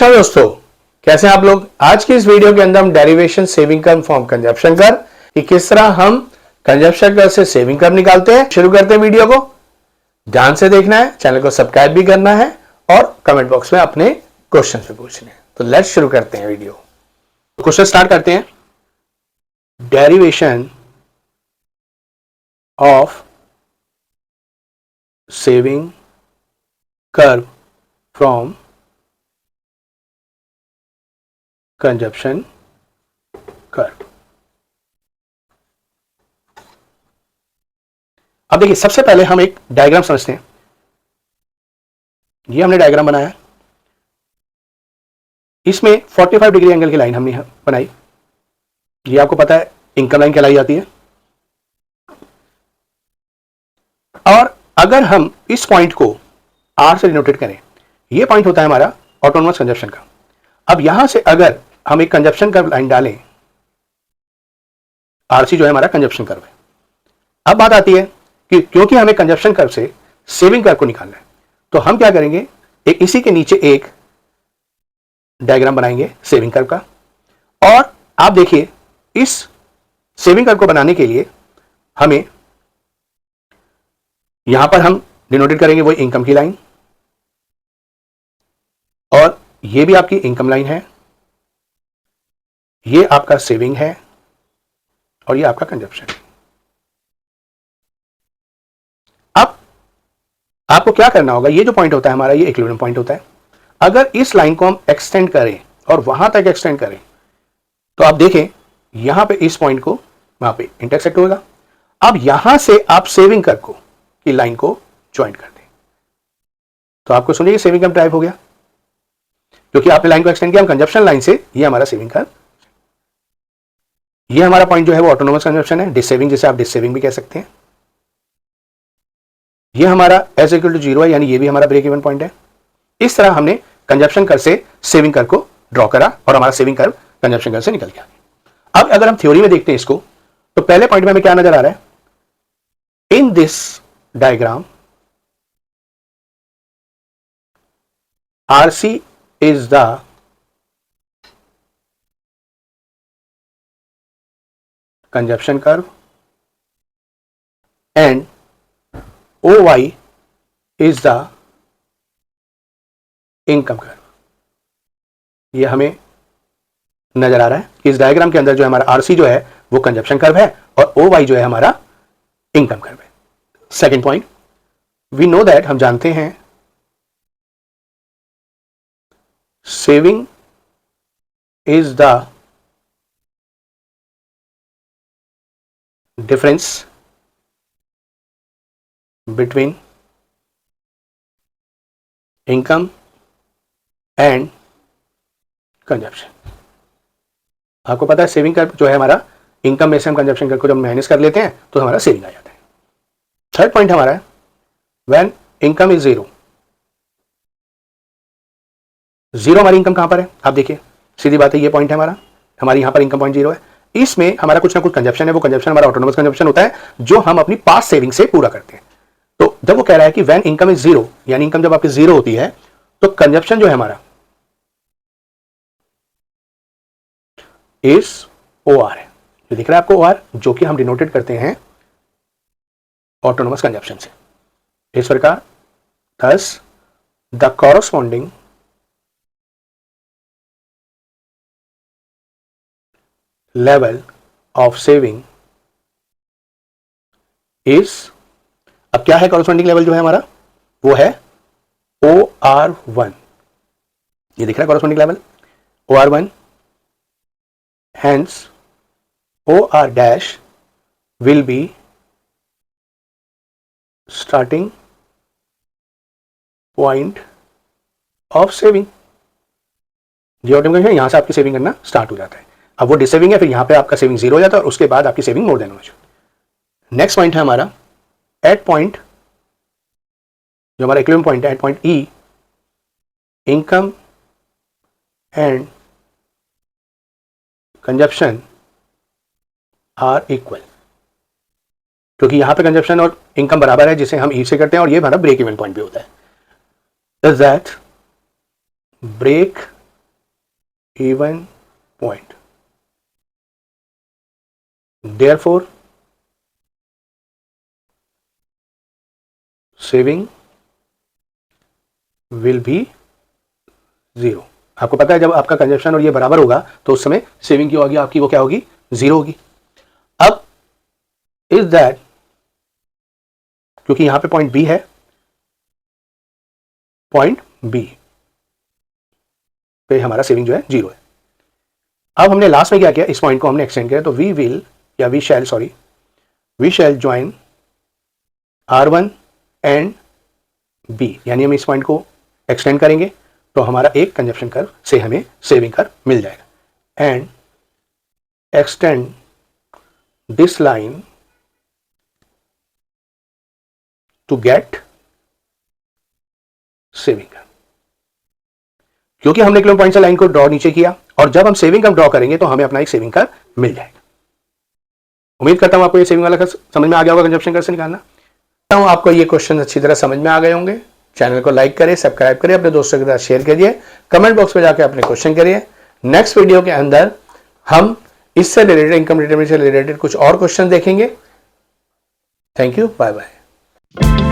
नमस्कार दोस्तों, कैसे हैं आप लोग। आज की इस वीडियो के अंदर हम derivation saving curve from consumption curve कि किस तरह हम कंजप्शन कर्व से सेविंग कर्व निकालते हैं। शुरू करते हैं। वीडियो को ध्यान से देखना है, चैनल को सब्सक्राइब भी करना है और कमेंट बॉक्स में अपने क्वेश्चन भी पूछने हैं। तो लेट्स शुरू करते हैं वीडियो। क्वेश्चन स्टार्ट करते हैं। Derivation of saving curve from consumption curve. अब देखिए, सबसे पहले हम एक डायग्राम समझते हैं। ये हमने डायग्राम बनाया है, इसमें 45 डिग्री एंगल की लाइन हमने बनाई। ये आपको पता है इनकम लाइन कहलाई जाती है। और अगर हम इस पॉइंट को आर से डिनोटेट करें, ये पॉइंट होता है हमारा ऑटोनोमस कंजप्शन का। अब यहां से अगर हम एक कंजप्शन कर्व लाइन डालें, आरसी जो है हमारा कंजप्शन कर्व है। अब बात आती है कि क्योंकि हमें कंजप्शन कर्व से सेविंग कर्व को निकालना है, तो हम क्या करेंगे, एक इसी के नीचे एक डायग्राम बनाएंगे सेविंग कर्व का। और आप देखिए, इस सेविंग कर्व को बनाने के लिए हमें यहां पर हम डिनोटेट करेंगे वो इनकम की लाइन, और ये भी आपकी इनकम लाइन है, ये आपका सेविंग है और ये आपका कंजप्शन है। अब आपको क्या करना होगा, ये जो पॉइंट होता है हमारा, ये इक्विलिब्रियम पॉइंट होता है। अगर इस लाइन को हम एक्सटेंड करें और वहां तक एक्सटेंड करें, तो आप देखें यहां पे इस पॉइंट को वहां पे इंटरसेक्ट होगा। अब यहां से आप सेविंग कर्व को की लाइन को ज्वाइन कर दें, तो आपको सुनिए सेविंग कर्व टाइप हो गया, क्योंकि आपने लाइन को एक्सटेंड किया हम कंजप्शन लाइन से। ये हमारा सेविंग कर्व, ये हमारा पॉइंट जो है वो ऑटोनोमस कंजप्शन है, डिससेविंग जिसे आप डिससेविंग भी कह सकते हैं। ये हमारा एज इक्वल टू 0 है, यानी ये भी हमारा ब्रेक इवन पॉइंट है। इस तरह हमने कंजप्शन कर्व से सेविंग कर्व को ड्रॉ करा और हमारा सेविंग कर्व कंजप्शन कर्व से निकल गया। अब अगर हम थ्योरी में देखते हैं इसको, तो पहले पॉइंट में हमें क्या नजर आ रहा है, in this diagram RC is the consumption curve and OY is the income curve. ये हमें नजर आ रहा है कि इस डायग्राम के अंदर जो हमारा आरसी जो है वो कंजप्शन कर्व है और OY जो है हमारा इनकम कर्व है। Second point, we know that, हम जानते हैं saving is the difference between income and consumption। आपको पता है सेविंग कर्व जो है हमारा, इनकम में से हम कंजप्शन कर्व को जब माइनस कर लेते हैं तो हमारा सेविंग आ जाता है। थर्ड पॉइंट हमारा है व्हेन इनकम इज 0। हमारी इनकम कहां पर है, आप देखिए सीधी बात है, ये पॉइंट है हमारा, हमारी यहां पर इनकम पॉइंट 0 है। इसमें हमारा कुछ ना कुछ कंजप्शन है, वो कंजप्शन हमारा ऑटोनोमस कंजप्शन होता है जो हम अपनी पास्ट सेविंग से पूरा करते हैं। तो जब वो कह रहा है कि व्हेन इनकम इज 0, यानी इनकम जब आपकी 0 होती है, तो कंजप्शन जो है हमारा इज OR है। जो दिख रहा है आपको OR, जो कि हम डिनोटेट करते हैं ऑटोनोमस कंजप्शन से इस प्रकार। Thus the corresponding level of saving is, अब क्या है कॉरस्पॉन्डिंग लेवल जो है हमारा, वो है OR1। ये दिख रहा है corresponding level OR1, hence OR dash will be starting point of saving। ये ऑटोमेटिक यहां से आपकी सेविंग करना स्टार्ट हो जाता है। अब वो डिसेविंग है, फिर यहां पे आपका सेविंग 0 हो जाता है और उसके बाद आपकी सेविंग मोर देन होना चाहिए। नेक्स्ट पॉइंट है हमारा एट पॉइंट, जो हमारा इक्विलिब्रियम पॉइंट है, at point E, income and consumption are equal. क्योंकि यहां पे कंजप्शन और इनकम बराबर है, जिसे हम ई से करते हैं, और ये हमारा ब्रेक इवन पॉइंट भी होता है। does that break even point. Therefore, saving will be 0. आपको पता है जब आपका कंजप्शन और ये बराबर होगा तो उस समय सेविंग की होगी आपकी, वो क्या होगी, 0 होगी. अब इज दैट, क्योंकि यहां पे पॉइंट बी है, पॉइंट बी पे हमारा सेविंग जो है 0 है. अब हमने लास्ट में क्या किया, इस पॉइंट को हमने एक्सटेंड किया, तो वी विल या we shall join R1 and B, यानी हम इस पॉइंट को एक्सटेंड करेंगे तो हमारा एक कंजप्शन कर्व से हमें सेविंग कर्व मिल जाएगा. And extend this line to get saving curve. क्योंकि हमने किलो पॉइंट से लाइन को ड्रॉ नीचे किया और जब हम सेविंग कर्व ड्रॉ करेंगे तो हमें अपना एक सेविंग कर्व मिल जाएगा. उम्मीद करता हूं आपको ये सेविंग वाला कर्व समझ में आ गया होगा, कंजप्शन कर्व से निकालना. आपको ये क्वेश्चन अच्छी तरह समझ में आ गए होंगे. चैनल को लाइक करिए, सब्सक्राइब करिए, अपने दोस्तों के साथ शेयर करिए, कमेंट बॉक्स में जाकर अपने क्वेश्चन करिए. नेक्स्ट वीडियो के अंदर हम इससे रिलेटेड, इनकम डिटरमिनेशन से रिलेटेड कुछ और क्वेश्चन देखेंगे. Thank you, bye bye.